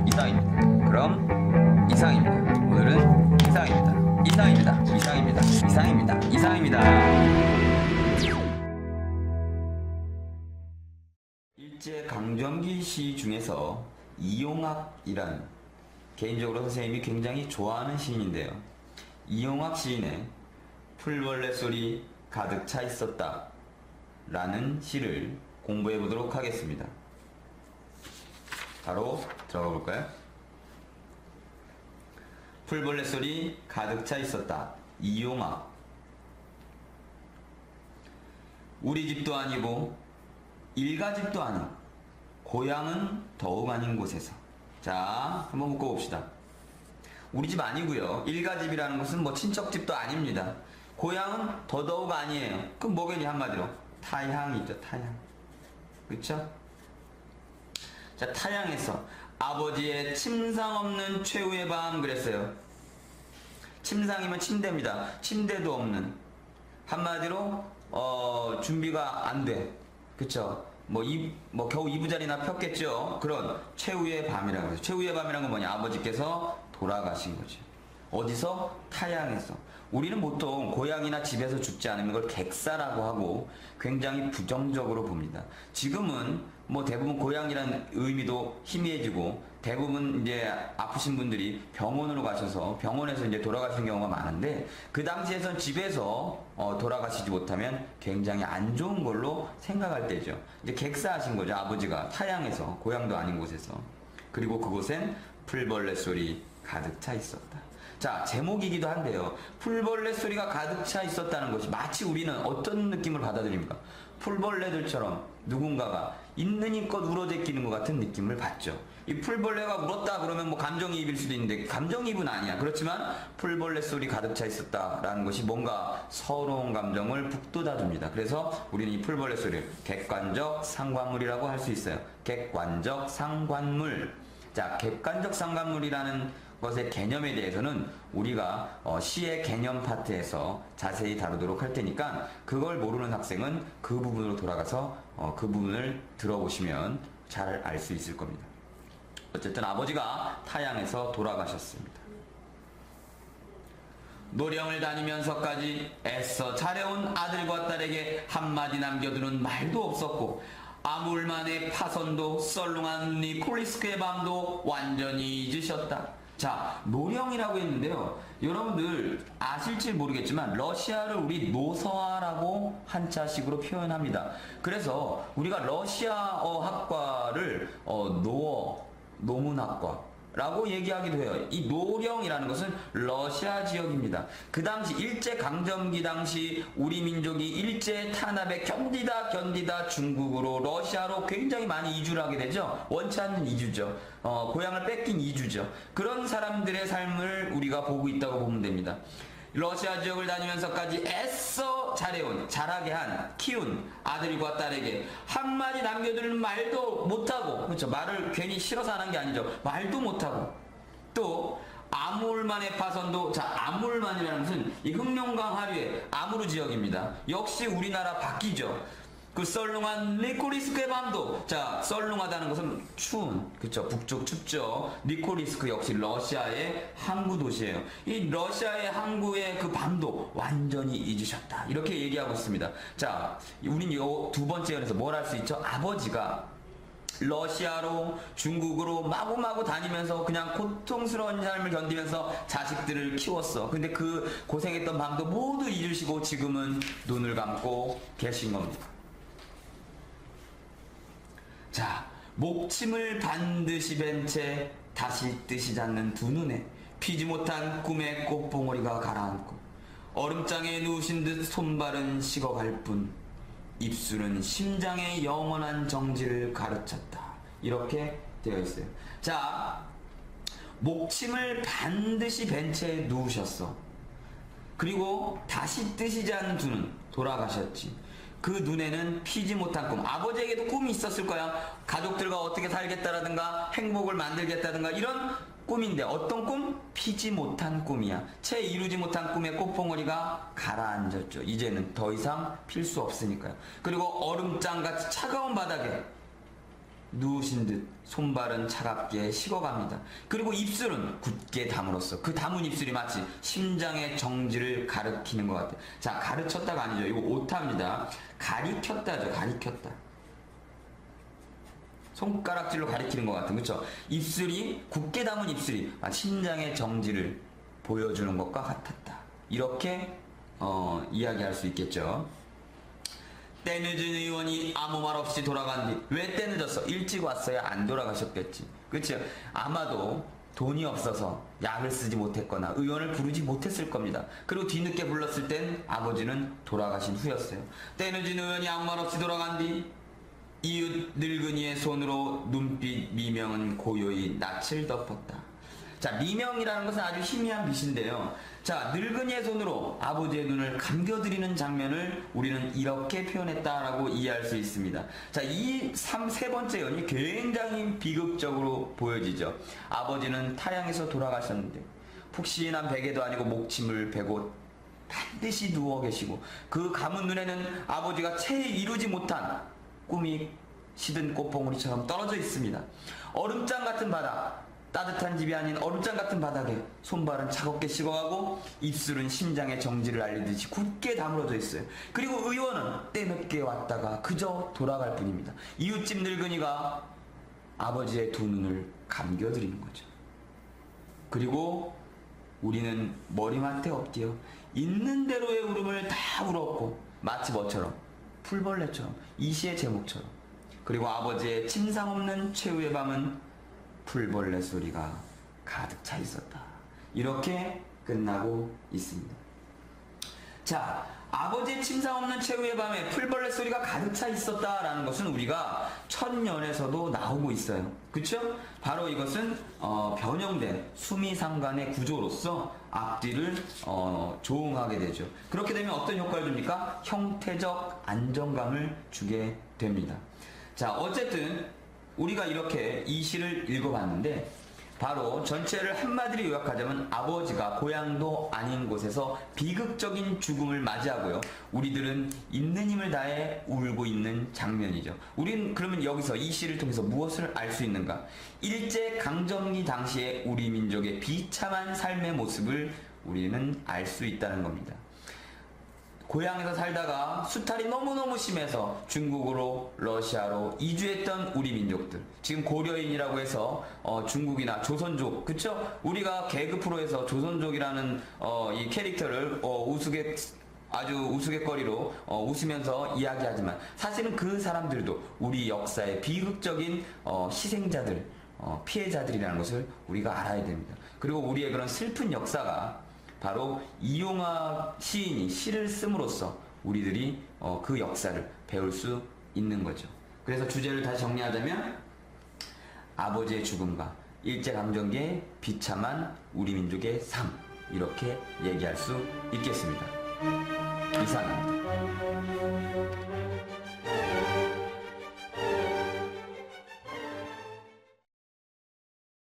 이상입니다. 그럼 이상입니다. 오늘은 이상입니다. 이상입니다. 이상입니다. 이상입니다. 이상입니다. 일제강점기 시 중에서 이용학이란 개인적으로 선생님이 굉장히 좋아하는 시인인데요. 이용학 시인의 풀벌레 소리 가득 차 있었다 라는 시를 공부해 보도록 하겠습니다. 바로 들어가 볼까요? 풀벌레 소리 가득 차 있었다. 이용학. 우리 집도 아니고 일가 집도 아니고 고향은 더욱 아닌 곳에서. 자, 한번 묶어봅시다. 우리 집 아니고요. 일가 집이라는 것은 뭐 친척집도 아닙니다. 고향은 더더욱 아니에요. 그럼 뭐겠니 한마디로? 타향이죠. 타향. 그쵸? 자, 타향에서 아버지의 침상 없는 최후의 밤 그랬어요. 침상이면 침대입니다. 침대도 없는. 한마디로 준비가 안 돼. 그쵸? 뭐 겨우 이부자리나 폈겠죠. 그런 최후의 밤이라고 해서. 최후의 밤이란 건 뭐냐? 아버지께서 돌아가신 거죠. 어디서? 타향에서. 우리는 보통 고향이나 집에서 죽지 않으면 그걸 객사라고 하고 굉장히 부정적으로 봅니다. 지금은 뭐 대부분 고향이라는 의미도 희미해지고 대부분 이제 아프신 분들이 병원으로 가셔서 병원에서 이제 돌아가시는 경우가 많은데 그 당시에선 집에서 돌아가시지 못하면 굉장히 안 좋은 걸로 생각할 때죠. 이제 객사하신 거죠. 아버지가 타향에서 고향도 아닌 곳에서. 그리고 그곳엔 풀벌레 소리 가득 차 있었다. 자, 제목이기도 한데요. 풀벌레 소리가 가득 차 있었다는 것이 마치 우리는 어떤 느낌을 받아들입니까? 풀벌레들처럼 누군가가 있는 힘껏 울어제끼는 것 같은 느낌을 받죠. 이 풀벌레가 울었다 그러면 뭐 감정이입일 수도 있는데 감정이입은 아니야. 그렇지만 풀벌레 소리 가득 차 있었다라는 것이 뭔가 서러운 감정을 북돋아줍니다. 그래서 우리는 이 풀벌레 소리를 객관적 상관물이라고 할 수 있어요. 객관적 상관물. 자, 객관적 상관물이라는 것의 개념에 대해서는 우리가 시의 개념 파트에서 자세히 다루도록 할 테니까 그걸 모르는 학생은 그 부분으로 돌아가서 그 부분을 들어보시면 잘 알 수 있을 겁니다. 어쨌든 아버지가 타향에서 돌아가셨습니다. 노령을 다니면서까지 애써 잘해온 아들과 딸에게 한마디 남겨두는 말도 없었고 아물만의 파선도 썰렁한 니콜리스크의 밤도 완전히 잊으셨다. 자, 노령이라고 했는데요. 여러분들 아실지 모르겠지만 러시아를 우리 노서화라고 한자식으로 표현합니다. 그래서 우리가 러시아어 학과를 노문학과라고 얘기하기도 해요. 이 노령이라는 것은 러시아 지역입니다. 그 당시 일제강점기 당시 우리 민족이 일제 탄압에 견디다 중국으로 러시아로 굉장히 많이 이주를 하게 되죠. 원치 않는 이주죠. 고향을 뺏긴 이주죠. 그런 사람들의 삶을 우리가 보고 있다고 보면 됩니다. 러시아 지역을 다니면서까지 애써 잘해온, 잘하게 한, 키운 아들과 딸에게 한마디 남겨두는 말도 못하고, 그렇죠. 말을 괜히 싫어서 하는 게 아니죠. 말도 못하고. 또, 아물만의 파선도, 자, 아물만이라는 것은 이 흑룡강 하류의 아무르 지역입니다. 역시 우리나라 바뀌죠. 그 썰렁한 니콜리스크의 밤도, 자, 썰렁하다는 것은 추운, 그쵸, 북쪽 춥죠. 니콜리스크 역시 러시아의 항구 도시예요. 이 러시아의 항구의 그 밤도 완전히 잊으셨다. 이렇게 얘기하고 있습니다. 자, 우린 이 두 번째 연에서 뭘 할 수 있죠? 아버지가 러시아로 중국으로 마구마구 다니면서 그냥 고통스러운 삶을 견디면서 자식들을 키웠어. 근데 그 고생했던 밤도 모두 잊으시고 지금은 눈을 감고 계신 겁니다. 자, 목침을 반드시 벤 채 다시 뜨시지 않는 두 눈에 피지 못한 꿈의 꽃봉오리가 가라앉고 얼음장에 누우신 듯 손발은 식어갈 뿐 입술은 심장의 영원한 정지를 가르쳤다. 이렇게 되어 있어요. 자, 목침을 반드시 벤 채 누우셨어. 그리고 다시 뜨시지 않는 두 눈, 돌아가셨지. 그 눈에는 피지 못한 꿈. 아버지에게도 꿈이 있었을 거야. 가족들과 어떻게 살겠다라든가 행복을 만들겠다든가 이런 꿈인데 어떤 꿈? 피지 못한 꿈이야. 채 이루지 못한 꿈의 꽃봉오리가 가라앉았죠. 이제는 더 이상 필 수 없으니까요. 그리고 얼음장같이 차가운 바닥에 누우신 듯 손발은 차갑게 식어갑니다. 그리고 입술은 굳게 담으로써 그 담은 입술이 마치 심장의 정지를 가리키는 것 같아요. 자, 가르쳤다가 아니죠. 이거 오타입니다. 가리켰다죠. 가리켰다. 손가락질로 가리키는 것 같은, 그쵸? 입술이, 굳게 담은 입술이 심장의 정지를 보여주는 것과 같았다. 이렇게 이야기할 수 있겠죠. 때 늦은 의원이 아무 말 없이 돌아간 뒤, 왜 때 늦었어? 일찍 왔어야 안 돌아가셨겠지. 그쵸? 아마도 돈이 없어서 약을 쓰지 못했거나 의원을 부르지 못했을 겁니다. 그리고 뒤늦게 불렀을 땐 아버지는 돌아가신 후였어요. 때 늦은 의원이 아무 말 없이 돌아간 뒤, 이웃 늙은이의 손으로 눈빛 미명은 고요히 낯을 덮었다. 자, 미명이라는 것은 아주 희미한 빛인데요. 자, 늙은이의 손으로 아버지의 눈을 감겨드리는 장면을 우리는 이렇게 표현했다라고 이해할 수 있습니다. 자, 이 세 번째 연이 굉장히 비극적으로 보여지죠. 아버지는 타향에서 돌아가셨는데 푹신한 베개도 아니고 목침을 베고 반드시 누워 계시고 그 감은 눈에는 아버지가 채 이루지 못한 꿈이 시든 꽃봉오리처럼 떨어져 있습니다. 얼음장 같은 바다, 따뜻한 집이 아닌 얼음장 같은 바닥에 손발은 차갑게 식어가고 입술은 심장의 정지를 알리듯이 굳게 다물어져 있어요. 그리고 의원은 때늦게 왔다가 그저 돌아갈 뿐입니다. 이웃집 늙은이가 아버지의 두 눈을 감겨드리는 거죠. 그리고 우리는 머리맡에 엎드려 있는 대로의 울음을 다 울었고, 마치 뭐처럼? 풀벌레처럼, 이 시의 제목처럼. 그리고 아버지의 침상 없는 최후의 밤은 풀벌레 소리가 가득 차 있었다. 이렇게 끝나고 있습니다. 자, 아버지의 침상 없는 최후의 밤에 풀벌레 소리가 가득 차 있었다라는 것은 우리가 천년에서도 나오고 있어요. 그쵸? 바로 이것은 변형된 수미상관의 구조로서 앞뒤를 조응하게 되죠. 그렇게 되면 어떤 효과를 줍니까? 형태적 안정감을 주게 됩니다. 자, 어쨌든 우리가 이렇게 이 시를 읽어봤는데, 바로 전체를 한마디로 요약하자면 아버지가 고향도 아닌 곳에서 비극적인 죽음을 맞이하고요, 우리들은 있는 힘을 다해 울고 있는 장면이죠. 우린 그러면 여기서 이 시를 통해서 무엇을 알 수 있는가? 일제 강점기 당시에 우리 민족의 비참한 삶의 모습을 우리는 알 수 있다는 겁니다. 고향에서 살다가 수탈이 너무너무 심해서 중국으로, 러시아로 이주했던 우리 민족들, 지금 고려인이라고 해서 중국이나 조선족, 그쵸? 우리가 개그 프로에서 조선족이라는 이 캐릭터를 아주 우스갯거리로 웃으면서 이야기하지만, 사실은 그 사람들도 우리 역사의 비극적인 희생자들, 피해자들이라는 것을 우리가 알아야 됩니다. 그리고 우리의 그런 슬픈 역사가 바로 이용화 시인이 시를 씀으로써 우리들이 그 역사를 배울 수 있는 거죠. 그래서 주제를 다시 정리하자면 아버지의 죽음과 일제강점기의 비참한 우리 민족의 삶, 이렇게 얘기할 수 있겠습니다. 이상